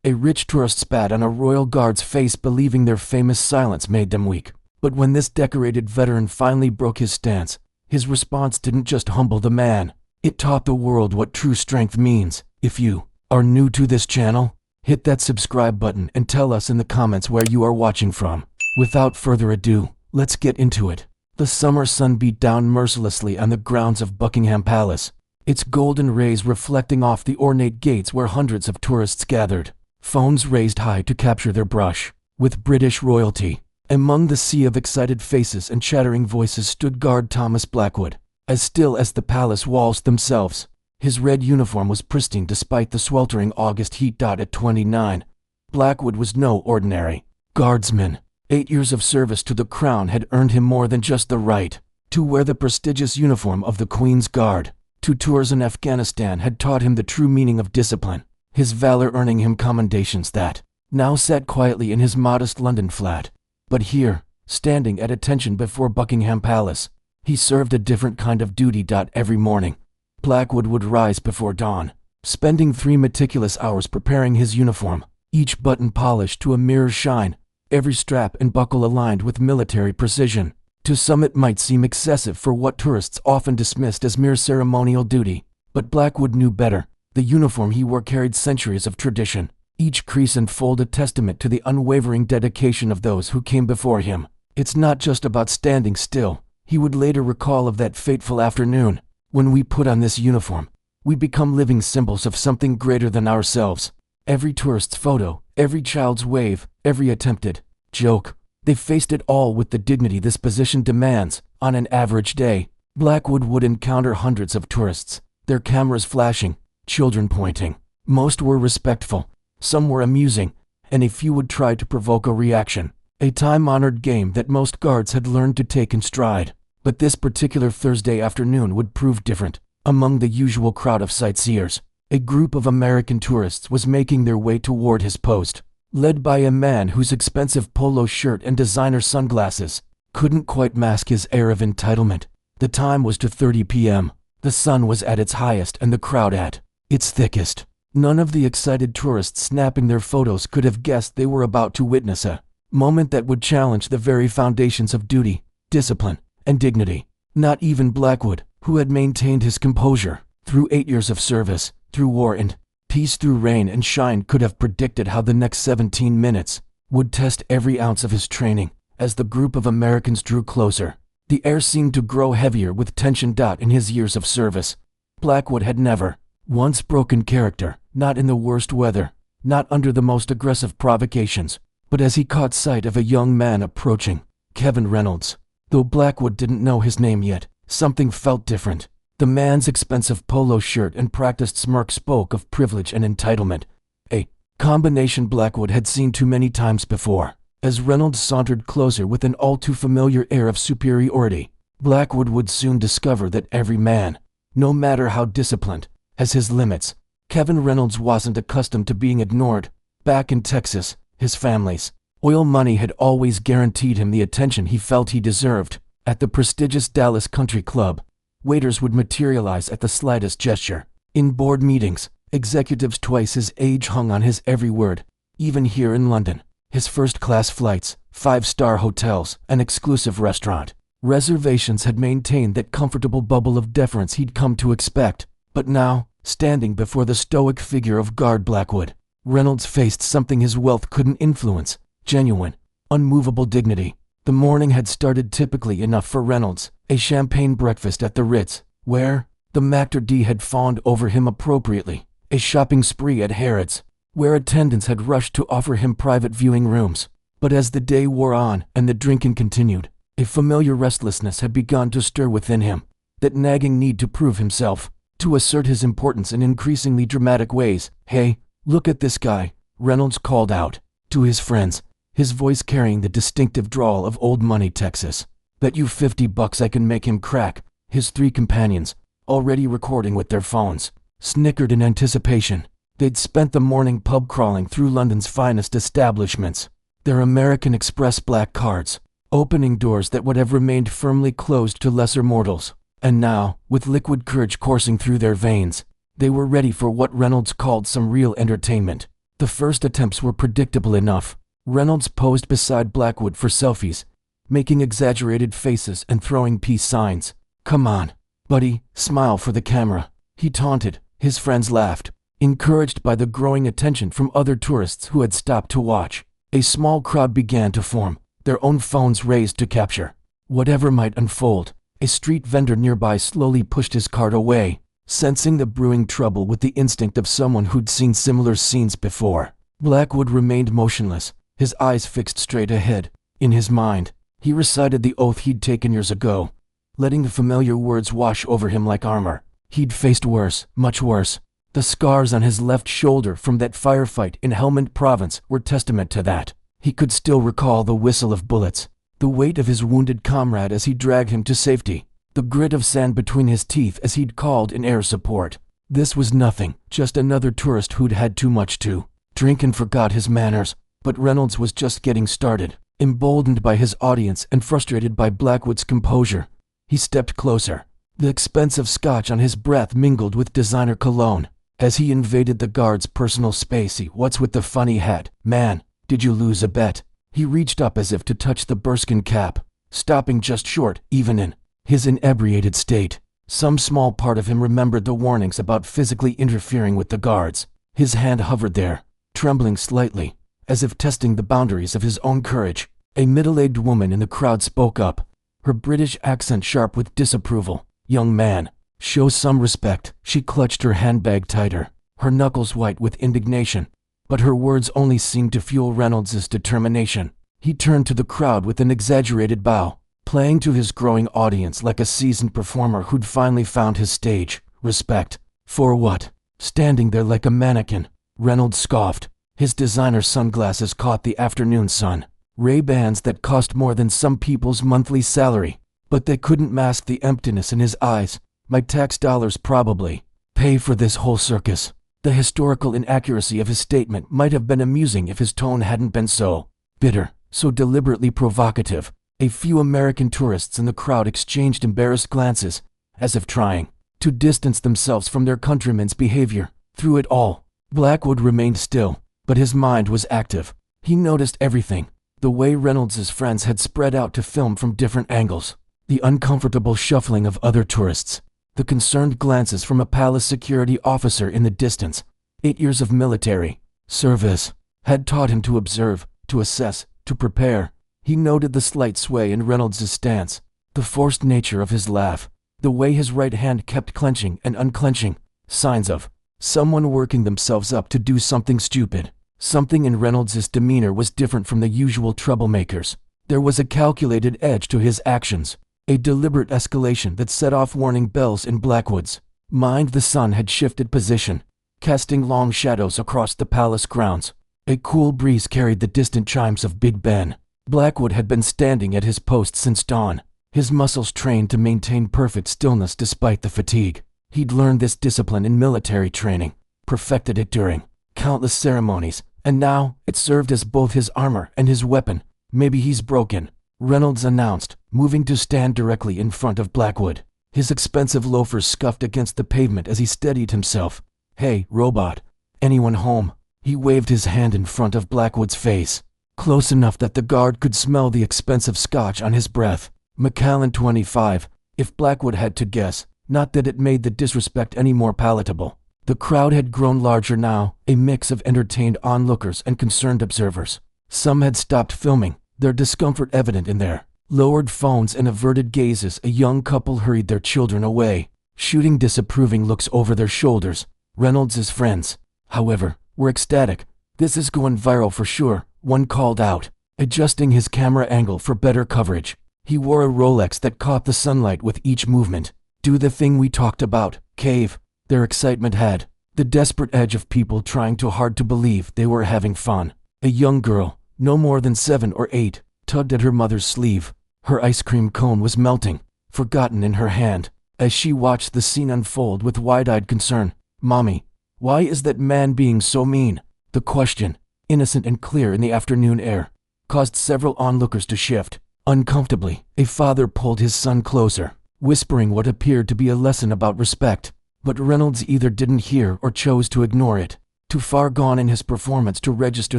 A rich tourist spat on a royal guard's face, believing their famous silence made them weak. But when this decorated veteran finally broke his stance, his response didn't just humble the man. It taught the world what true strength means. If you are new to this channel, hit that subscribe button and tell us in the comments where you are watching from. Without further ado, let's get into it. The summer sun beat down mercilessly on the grounds of Buckingham Palace, its golden rays reflecting off the ornate gates where hundreds of tourists gathered, phones raised high to capture their brush with British royalty. Among the sea of excited faces and chattering voices stood guard Thomas Blackwood, as still as the palace walls themselves. His red uniform was pristine despite the sweltering August heat. At 29, Blackwood was no ordinary guardsman. 8 years of service to the crown had earned him more than just the right to wear the prestigious uniform of the Queen's Guard. 2 tours in Afghanistan had taught him the true meaning of discipline, his valor earning him commendations that now sat quietly in his modest London flat. But here, standing at attention before Buckingham Palace, he served a different kind of duty. Every morning, Blackwood would rise before dawn, spending 3 meticulous hours preparing his uniform, each button polished to a mirror shine, every strap and buckle aligned with military precision. To some it might seem excessive for what tourists often dismissed as mere ceremonial duty, but Blackwood knew better. The uniform he wore carried centuries of tradition, each crease and fold a testament to the unwavering dedication of those who came before him. It's not just about standing still, he would later recall of that fateful afternoon. When we put on this uniform, we become living symbols of something greater than ourselves. Every tourist's photo, every child's wave, every attempted joke, they faced it all with the dignity this position demands. On an average day, Blackwood would encounter hundreds of tourists, their cameras flashing, children pointing. Most were respectful, some were amusing, and a few would try to provoke a reaction, a time-honored game that most guards had learned to take in stride. But this particular Thursday afternoon would prove different. Among the usual crowd of sightseers, a group of American tourists was making their way toward his post, led by a man whose expensive polo shirt and designer sunglasses couldn't quite mask his air of entitlement. The time was 2:30 p.m. The sun was at its highest and the crowd at its thickest. None of the excited tourists snapping their photos could have guessed they were about to witness a moment that would challenge the very foundations of duty, discipline, and dignity. Not even Blackwood, who had maintained his composure through 8 years of service, through war and peace, through rain and shine, could have predicted how the next 17 minutes would test every ounce of his training. As the group of Americans drew closer, the air seemed to grow heavier with tension. In his years of service, Blackwood had never once broken character, not in the worst weather, not under the most aggressive provocations. But as he caught sight of a young man approaching, Kevin Reynolds, though Blackwood didn't know his name yet, something felt different. The man's expensive polo shirt and practiced smirk spoke of privilege and entitlement, a combination Blackwood had seen too many times before. As Reynolds sauntered closer with an all-too-familiar air of superiority, Blackwood would soon discover that every man, no matter how disciplined, has his limits. Kevin Reynolds wasn't accustomed to being ignored. Back in Texas, his family's oil money had always guaranteed him the attention he felt he deserved. At the prestigious Dallas Country Club, waiters would materialize at the slightest gesture. In board meetings, executives twice his age hung on his every word. Even here in London, his first-class flights, 5-star hotels, an exclusive restaurant reservations had maintained that comfortable bubble of deference he'd come to expect. But now, standing before the stoic figure of Guard Blackwood, Reynolds faced something his wealth couldn't influence: genuine, unmovable dignity. The morning had started typically enough for Reynolds, a champagne breakfast at the Ritz, where the Maître d' had fawned over him appropriately, a shopping spree at Harrods, where attendants had rushed to offer him private viewing rooms. But as the day wore on and the drinking continued, a familiar restlessness had begun to stir within him, that nagging need to prove himself, to assert his importance in increasingly dramatic ways. "Hey, look at this guy," Reynolds called out to his friends, his voice carrying the distinctive drawl of old money Texas. "Bet you $50 I can make him crack." His 3 companions, already recording with their phones, snickered in anticipation. They'd spent the morning pub crawling through London's finest establishments, their American Express black cards, opening doors that would have remained firmly closed to lesser mortals. And now, with liquid courage coursing through their veins, they were ready for what Reynolds called some real entertainment. The first attempts were predictable enough. Reynolds posed beside Blackwood for selfies, making exaggerated faces and throwing peace signs. "Come on, buddy, smile for the camera," he taunted. His friends laughed, encouraged by the growing attention from other tourists who had stopped to watch. A small crowd began to form, their own phones raised to capture whatever might unfold. A street vendor nearby slowly pushed his cart away, sensing the brewing trouble with the instinct of someone who'd seen similar scenes before. Blackwood remained motionless, his eyes fixed straight ahead. In his mind, he recited the oath he'd taken years ago, letting the familiar words wash over him like armor. He'd faced worse, much worse. The scars on his left shoulder from that firefight in Helmand Province were testament to that. He could still recall the whistle of bullets, the weight of his wounded comrade as he dragged him to safety, the grit of sand between his teeth as he'd called in air support. This was nothing, just another tourist who'd had too much to drink and forgot his manners. But Reynolds was just getting started. Emboldened by his audience and frustrated by Blackwood's composure, he stepped closer. The expensive scotch on his breath mingled with designer cologne. As he invaded the guard's personal space, "What's with the funny hat? Man, did you lose a bet?" He reached up as if to touch the bearskin cap, stopping just short, even in his inebriated state. Some small part of him remembered the warnings about physically interfering with the guards. His hand hovered there, trembling slightly, as if testing the boundaries of his own courage. A middle-aged woman in the crowd spoke up, her British accent sharp with disapproval. "Young man, show some respect." She clutched her handbag tighter, her knuckles white with indignation, but her words only seemed to fuel Reynolds' determination. He turned to the crowd with an exaggerated bow, playing to his growing audience like a seasoned performer who'd finally found his stage. "Respect? For what? Standing there like a mannequin." Reynolds scoffed. His designer sunglasses caught the afternoon sun, Ray-Bans that cost more than some people's monthly salary, but they couldn't mask the emptiness in his eyes. "My tax dollars probably pay for this whole circus." The historical inaccuracy of his statement might have been amusing if his tone hadn't been so bitter, so deliberately provocative. A few American tourists in the crowd exchanged embarrassed glances, as if trying to distance themselves from their countrymen's behavior. Through it all, Blackwood remained still, but his mind was active. He noticed everything, the way Reynolds' friends had spread out to film from different angles, the uncomfortable shuffling of other tourists, the concerned glances from a palace security officer in the distance. 8 years of military service had taught him to observe, to assess, to prepare. He noted the slight sway in Reynolds' stance, the forced nature of his laugh, the way his right hand kept clenching and unclenching, signs of someone working themselves up to do something stupid. Something in Reynolds' demeanor was different from the usual troublemakers. There was a calculated edge to his actions, a deliberate escalation that set off warning bells in Blackwood's mind. The sun had shifted position, casting long shadows across the palace grounds. A cool breeze carried the distant chimes of Big Ben. Blackwood had been standing at his post since dawn, his muscles trained to maintain perfect stillness despite the fatigue. He'd learned this discipline in military training, perfected it during countless ceremonies, and now it served as both his armor and his weapon. "Maybe he's broken," Reynolds announced, moving to stand directly in front of Blackwood. His expensive loafers scuffed against the pavement as he steadied himself. "Hey, robot, anyone home?" He waved his hand in front of Blackwood's face, close enough that the guard could smell the expensive scotch on his breath. "Macallan 25, if Blackwood had to guess, not that it made the disrespect any more palatable. The crowd had grown larger now, a mix of entertained onlookers and concerned observers. Some had stopped filming, their discomfort evident in their lowered phones and averted gazes. A young couple hurried their children away, shooting disapproving looks over their shoulders. Reynolds' friends, however, were ecstatic. "This is going viral for sure," one called out, adjusting his camera angle for better coverage. He wore a Rolex that caught the sunlight with each movement. "Do the thing we talked about, cave." Their excitement had the desperate edge of people trying too hard to believe they were having fun. A young girl, no more than 7 or 8, tugged at her mother's sleeve. Her ice cream cone was melting, forgotten in her hand, as she watched the scene unfold with wide-eyed concern. "Mommy, why is that man being so mean?" The question, innocent and clear in the afternoon air, caused several onlookers to shift. Uncomfortably, a father pulled his son closer, whispering what appeared to be a lesson about respect. But Reynolds either didn't hear or chose to ignore it. too far gone in his performance to register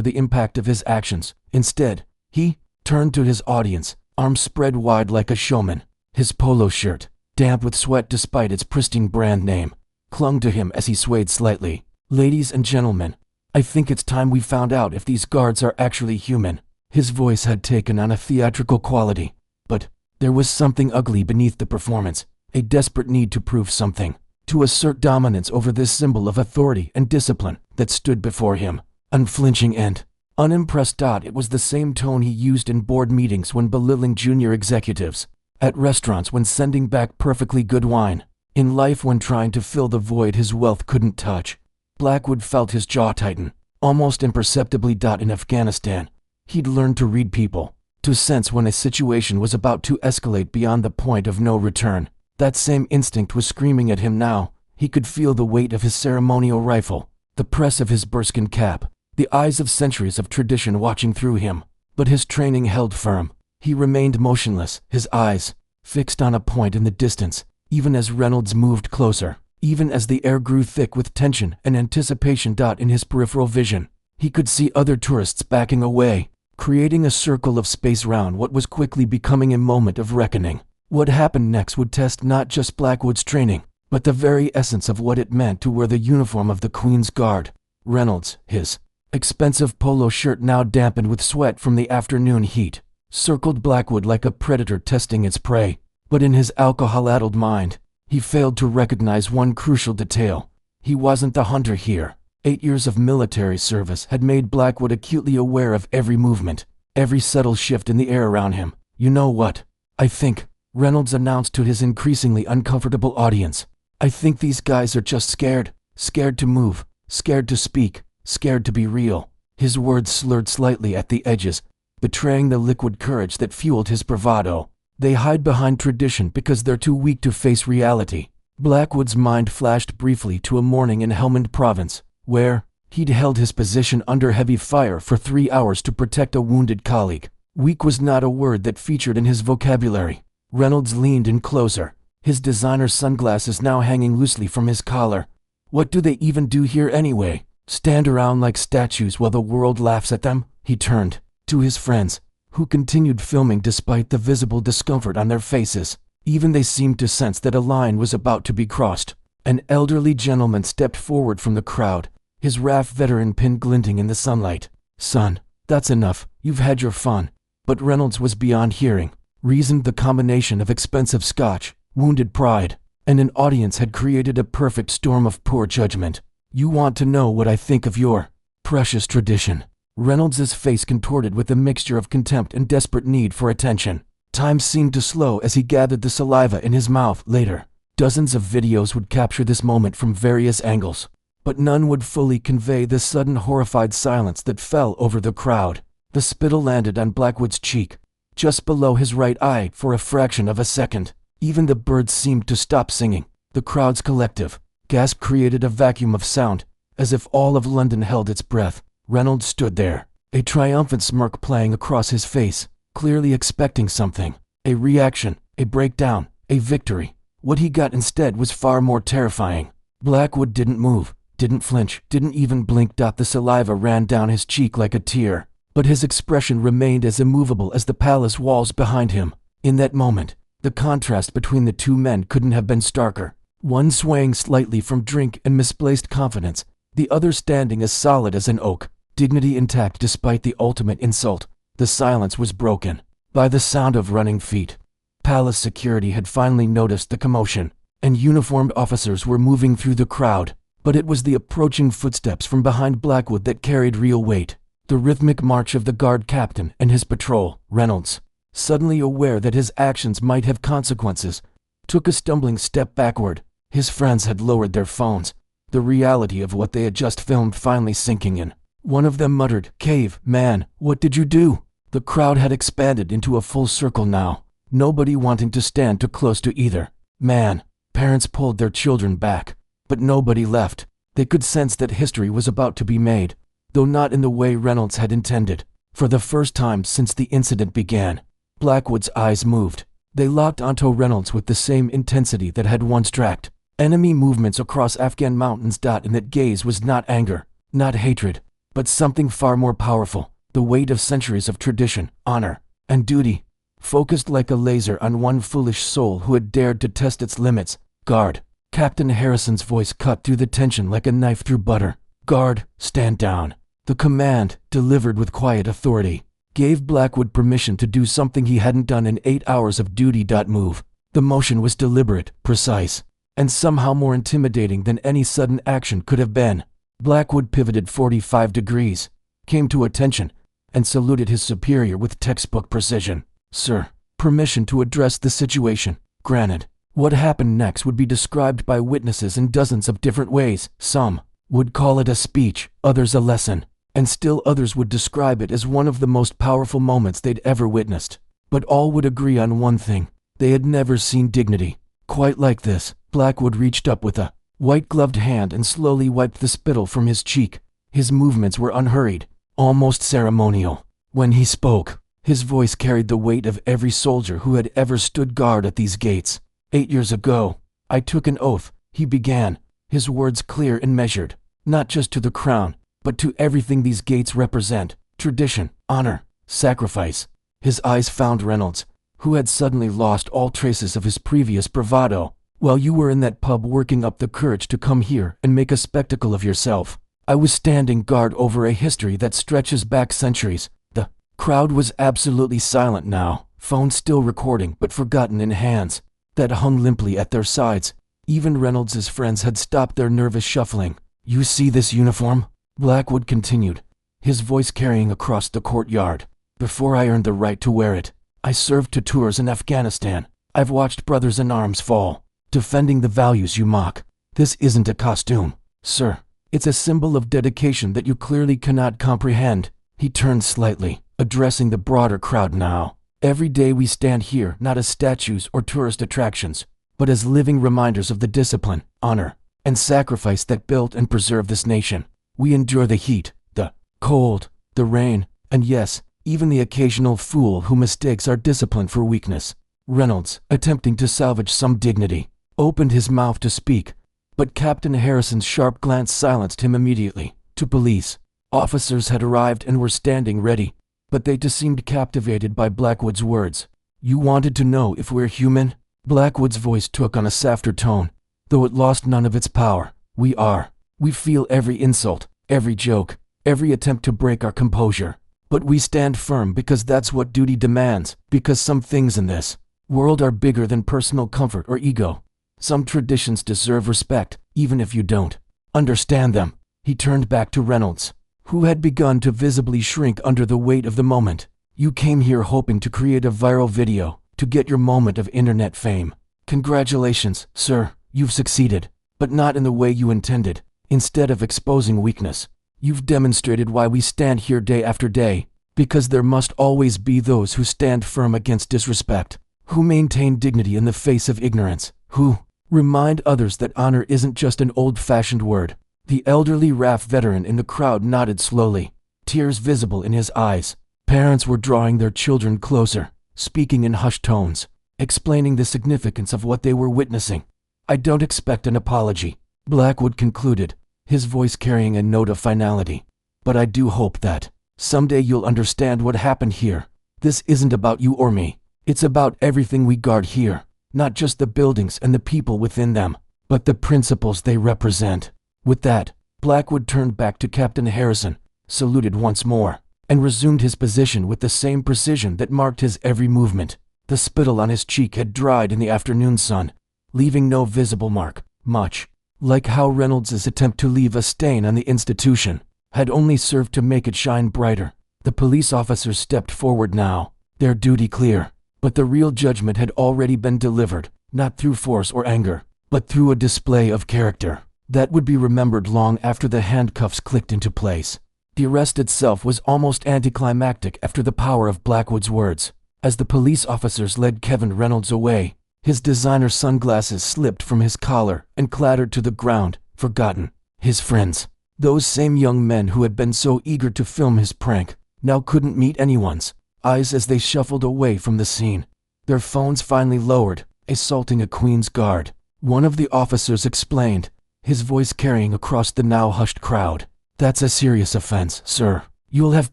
the impact of his actions. Instead, he turned to his audience, arms spread wide like a showman. His polo shirt, damp with sweat despite its pristine brand name, clung to him as he swayed slightly. "Ladies and gentlemen, I think it's time we found out if these guards are actually human." His voice had taken on a theatrical quality, but there was something ugly beneath the performance, a desperate need to prove something, to assert dominance over this symbol of authority and discipline that stood before him, unflinching and unimpressed. It was the same tone he used in board meetings when belittling junior executives, at restaurants when sending back perfectly good wine, in life when trying to fill the void his wealth couldn't touch. Blackwood felt his jaw tighten, almost imperceptibly. In Afghanistan, he'd learned to read people, to sense when a situation was about to escalate beyond the point of no return. That same instinct was screaming at him now. He could feel the weight of his ceremonial rifle, the press of his bearskin cap, the eyes of centuries of tradition watching through him. But his training held firm. He remained motionless, his eyes fixed on a point in the distance, even as Reynolds moved closer, even as the air grew thick with tension and anticipation. In his peripheral vision, he could see other tourists backing away, creating a circle of space round what was quickly becoming a moment of reckoning. What happened next would test not just Blackwood's training, but the very essence of what it meant to wear the uniform of the Queen's Guard. Reynolds, his expensive polo shirt now dampened with sweat from the afternoon heat, circled Blackwood like a predator testing its prey. But in his alcohol-addled mind, he failed to recognize one crucial detail. He wasn't the hunter here. 8 years of military service had made Blackwood acutely aware of every movement, every subtle shift in the air around him. "You know what? I think," Reynolds announced to his increasingly uncomfortable audience, "I think these guys are just scared. Scared to move, scared to speak, scared to be real." His words slurred slightly at the edges, betraying the liquid courage that fueled his bravado. "They hide behind tradition because they're too weak to face reality." Blackwood's mind flashed briefly to a morning in Helmand Province, where he'd held his position under heavy fire for 3 hours to protect a wounded colleague. Weak was not a word that featured in his vocabulary. Reynolds leaned in closer, his designer sunglasses now hanging loosely from his collar. "What do they even do here anyway? Stand around like statues while the world laughs at them?" He turned to his friends, who continued filming despite the visible discomfort on their faces. Even they seemed to sense that a line was about to be crossed. An elderly gentleman stepped forward from the crowd, his RAF veteran pin glinting in the sunlight. "Son, that's enough. You've had your fun." But Reynolds was beyond hearing. Reasoned the combination of expensive scotch, wounded pride, and an audience had created a perfect storm of poor judgment. "You want to know what I think of your precious tradition?" Reynolds's face contorted with a mixture of contempt and desperate need for attention. Time seemed to slow as he gathered the saliva in his mouth. Later, dozens of videos would capture this moment from various angles, but none would fully convey the sudden horrified silence that fell over the crowd. The spittle landed on Blackwood's cheek, just below his right eye for a fraction of a second. Even the birds seemed to stop singing. The crowd's collective gasp created a vacuum of sound, as if all of London held its breath. Reynolds stood there, a triumphant smirk playing across his face, clearly expecting something. A reaction, a breakdown, a victory. What he got instead was far more terrifying. Blackwood didn't move, didn't flinch, didn't even blink. The saliva ran down his cheek like a tear, but his expression remained as immovable as the palace walls behind him. In that moment, the contrast between the two men couldn't have been starker. One swaying slightly from drink and misplaced confidence, the other standing as solid as an oak, dignity intact despite the ultimate insult. The silence was broken by the sound of running feet. Palace security had finally noticed the commotion, and uniformed officers were moving through the crowd. But it was the approaching footsteps from behind Blackwood that carried real weight. The rhythmic march of the guard captain and his patrol. Reynolds, suddenly aware that his actions might have consequences, took a stumbling step backward. His friends had lowered their phones, the reality of what they had just filmed finally sinking in. One of them muttered, "Cave, man, what did you do?" The crowd had expanded into a full circle now, nobody wanting to stand too close to either man. Parents pulled their children back, but nobody left. They could sense that history was about to be made, though not in the way Reynolds had intended. For the first time since the incident began, Blackwood's eyes moved. They locked onto Reynolds with the same intensity that had once tracked enemy movements across Afghan mountains. And that gaze was not anger, Not hatred, but something far more powerful, the weight of centuries of tradition, honor, and duty, focused like a laser on one foolish soul who had dared to test its limits. Guard. Captain Harrison's voice cut through the tension like a knife through butter. Guard, stand down. The command, delivered with quiet authority, gave Blackwood permission to do something he hadn't done in 8 hours of duty. Move. The motion was deliberate, precise, and somehow more intimidating than any sudden action could have been. Blackwood pivoted 45 degrees, came to attention, and saluted his superior with textbook precision. Sir, permission to address the situation. Granted. What happened next would be described by witnesses in dozens of different ways. Some would call it a speech, others a lesson, and still others would describe it as one of the most powerful moments they'd ever witnessed. But all would agree on one thing. They had never seen dignity quite like this. Blackwood reached up with a white-gloved hand and slowly wiped the spittle from his cheek. His movements were unhurried, almost ceremonial. When he spoke, his voice carried the weight of every soldier who had ever stood guard at these gates. 8 years ago, I took an oath, he began, his words clear and measured, not just to the crown, but to everything these gates represent: tradition, honor, sacrifice. His eyes found Reynolds, who had suddenly lost all traces of his previous bravado. While you were in that pub working up the courage to come here and make a spectacle of yourself, I was standing guard over a history that stretches back centuries. The crowd was absolutely silent now, phone still recording but forgotten in hands that hung limply at their sides. Even Reynolds's friends had stopped their nervous shuffling. You see this uniform? Blackwood continued, his voice carrying across the courtyard. Before I earned the right to wear it, I served 2 tours in Afghanistan. I've watched brothers in arms fall, defending the values you mock. This isn't a costume, sir. It's a symbol of dedication that you clearly cannot comprehend. He turned slightly, addressing the broader crowd now. Every day we stand here not as statues or tourist attractions, but as living reminders of the discipline, honor, and sacrifice that built and preserved this nation. We endure the heat, the cold, the rain, and yes, even the occasional fool who mistakes our discipline for weakness. Reynolds, attempting to salvage some dignity, opened his mouth to speak, but Captain Harrison's sharp glance silenced him immediately. To police officers had arrived and were standing ready, but they too seemed captivated by Blackwood's words. You wanted to know if we're human? Blackwood's voice took on a softer tone, though it lost none of its power. We are. We feel every insult, every joke, every attempt to break our composure. But we stand firm because that's what duty demands, because some things in this world are bigger than personal comfort or ego. Some traditions deserve respect, even if you don't understand them. He turned back to Reynolds, who had begun to visibly shrink under the weight of the moment. You came here hoping to create a viral video, to get your moment of internet fame. Congratulations, sir, you've succeeded, but not in the way you intended. Instead of exposing weakness, you've demonstrated why we stand here day after day, because there must always be those who stand firm against disrespect, who maintain dignity in the face of ignorance, who remind others that honor isn't just an old-fashioned word. The elderly RAF veteran in the crowd nodded slowly, tears visible in his eyes. Parents were drawing their children closer, speaking in hushed tones, explaining the significance of what they were witnessing. I don't expect an apology, Blackwood concluded, his voice carrying a note of finality. But I do hope that someday you'll understand what happened here. This isn't about you or me. It's about everything we guard here, not just the buildings and the people within them, but the principles they represent. With that, Blackwood turned back to Captain Harrison, saluted once more, and resumed his position with the same precision that marked his every movement. The spittle on his cheek had dried in the afternoon sun, leaving no visible mark, much like how Reynolds's attempt to leave a stain on the institution had only served to make it shine brighter. The police officers stepped forward now, their duty clear, but the real judgment had already been delivered, not through force or anger, but through a display of character that would be remembered long after the handcuffs clicked into place. The arrest itself was almost anticlimactic after the power of Blackwood's words. As the police officers led Kevin Reynolds away, his designer sunglasses slipped from his collar and clattered to the ground, forgotten. His friends, those same young men who had been so eager to film his prank, now couldn't meet anyone's eyes as they shuffled away from the scene. Their phones finally lowered, assaulting a Queen's Guard. One of the officers explained, his voice carrying across the now hushed crowd. That's a serious offense, sir. You'll have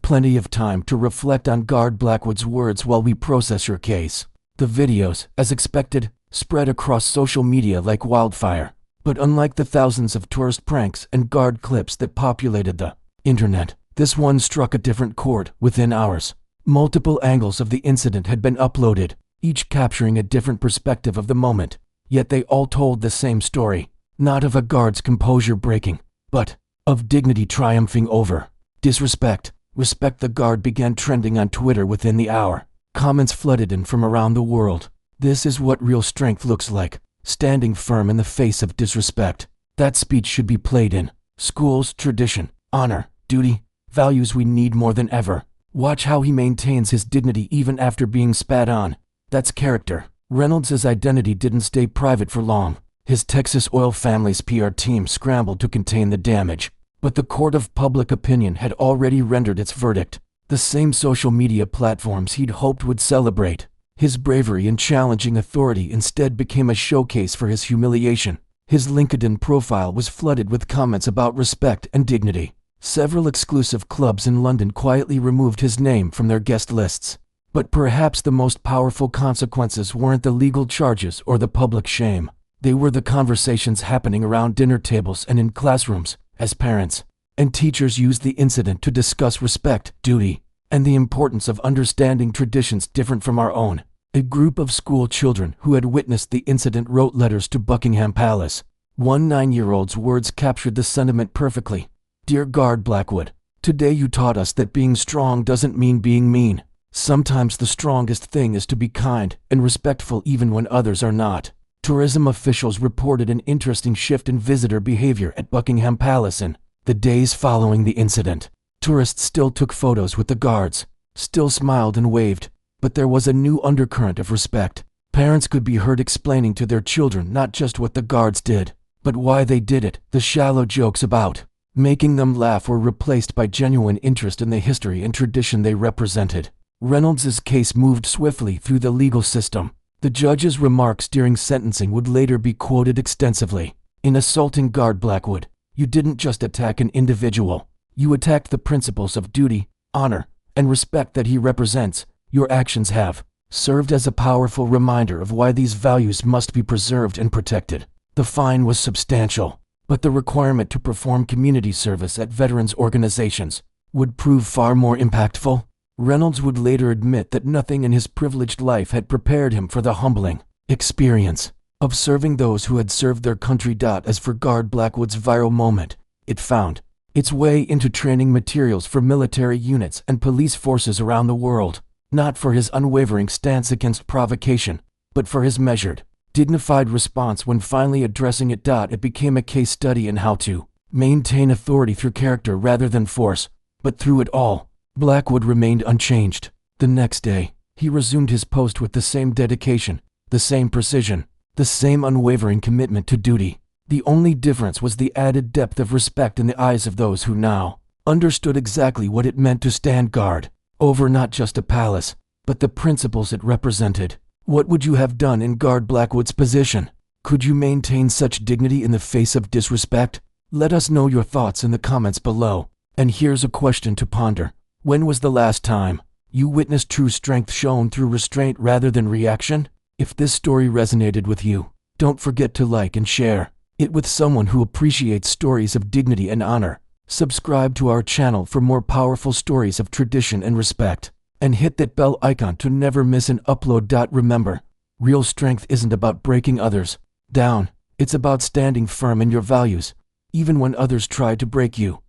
plenty of time to reflect on Guard Blackwood's words while we process your case. The videos, as expected, spread across social media like wildfire. But unlike the thousands of tourist pranks and guard clips that populated the internet, this one struck a different chord within hours. Multiple angles of the incident had been uploaded, each capturing a different perspective of the moment. Yet they all told the same story, not of a guard's composure breaking, but of dignity triumphing over disrespect. Respect the Guard began trending on Twitter within the hour. Comments flooded in from around the world. This is what real strength looks like, standing firm in the face of disrespect. That speech should be played in schools. Tradition, honor, duty, values we need more than ever. Watch how he maintains his dignity even after being spat on. That's character. Reynolds' identity didn't stay private for long. His Texas oil family's PR team scrambled to contain the damage. But the court of public opinion had already rendered its verdict. The same social media platforms he'd hoped would celebrate his bravery in challenging authority instead became a showcase for his humiliation. His LinkedIn profile was flooded with comments about respect and dignity. Several exclusive clubs in London quietly removed his name from their guest lists. But perhaps the most powerful consequences weren't the legal charges or the public shame. They were the conversations happening around dinner tables and in classrooms, as parents and teachers used the incident to discuss respect, duty, and the importance of understanding traditions different from our own. A group of school children who had witnessed the incident wrote letters to Buckingham Palace. One 9-year-old's words captured the sentiment perfectly. Dear Guard Blackwood, today you taught us that being strong doesn't mean being mean. Sometimes the strongest thing is to be kind and respectful even when others are not. Tourism officials reported an interesting shift in visitor behavior at Buckingham Palace in the days following the incident. Tourists still took photos with the guards, still smiled and waved, but there was a new undercurrent of respect. Parents could be heard explaining to their children not just what the guards did, but why they did it. The shallow jokes about making them laugh were replaced by genuine interest in the history and tradition they represented. Reynolds' case moved swiftly through the legal system. The judge's remarks during sentencing would later be quoted extensively. In assaulting Guard Blackwood, you didn't just attack an individual. You attacked the principles of duty, honor, and respect that he represents. Your actions have served as a powerful reminder of why these values must be preserved and protected. The fine was substantial, but the requirement to perform community service at veterans organizations would prove far more impactful. Reynolds would later admit that nothing in his privileged life had prepared him for the humbling experience of serving those who had served their country. As for Guard Blackwood's viral moment, it found its way into training materials for military units and police forces around the world, not for his unwavering stance against provocation, but for his measured, dignified response when finally addressing it. It became a case study in how to maintain authority through character rather than force. But through it all, Blackwood remained unchanged. The next day, he resumed his post with the same dedication, the same precision, the same unwavering commitment to duty. The only difference was the added depth of respect in the eyes of those who now understood exactly what it meant to stand guard over not just a palace, but the principles it represented. What would you have done in Guard Blackwood's position? Could you maintain such dignity in the face of disrespect? Let us know your thoughts in the comments below. And here's a question to ponder. When was the last time you witnessed true strength shown through restraint rather than reaction? If this story resonated with you, don't forget to like and share it with someone who appreciates stories of dignity and honor. Subscribe to our channel for more powerful stories of tradition and respect. And hit that bell icon to never miss an upload. Remember, real strength isn't about breaking others down. It's about standing firm in your values, even when others try to break you.